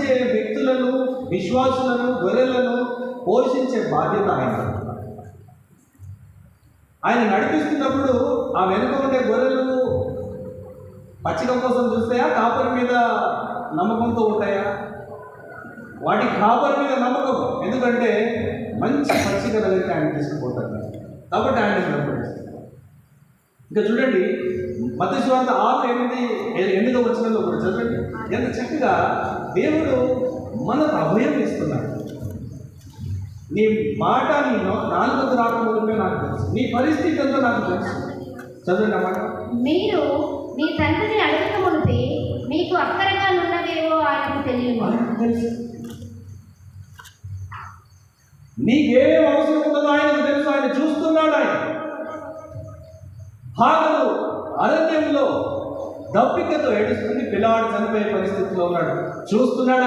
నడిపించే వ్యక్తులను, విశ్వాసులను, గొర్రెలను పోషించే బాధ్యత ఆయన నడిపిస్తున్నప్పుడు ఆ వెనుక ఉండే గొర్రెలు పచ్చిక కోసం చూస్తాయా, కాపరి మీద నమ్మకంతో ఉంటాయా? వాటి కాపరి మీద నమ్మకం. ఎందుకంటే మంచి పచ్చిక దగ్గరికి ఆయన తీసుకుపోతారు కాబట్టి ఆయన నమ్మకం. ఇంకా చూడండి, మత్తయి సువార్త 6:8 వచనంలో కూడా చదవండి. ఎంత చక్కగా దేవుడు మనకు అభయం ఇస్తున్నాడు. నీ మాట నీ నాలుగు రాకముందే నాకు తెలుసు, నీ పరిస్థితి అంతా నాకు తెలుసు. చదవండి అన్నమాట. మీరు మీ తండ్రిని అడగక మునిపే మీకు అక్కరగా ఉన్నవేవో ఆయనకు తెలియదు. నీకేం అవసరం ఉంటుందో ఆయనకు తెలుసు. ఆయన చూస్తున్నాడు. ఆయన హాగరు అరణ్యంలో దప్పికతో ఏడుస్తుంది. పిల్లవాడు చనిపోయే పరిస్థితిలో ఉన్నాడు. చూస్తున్నాడు.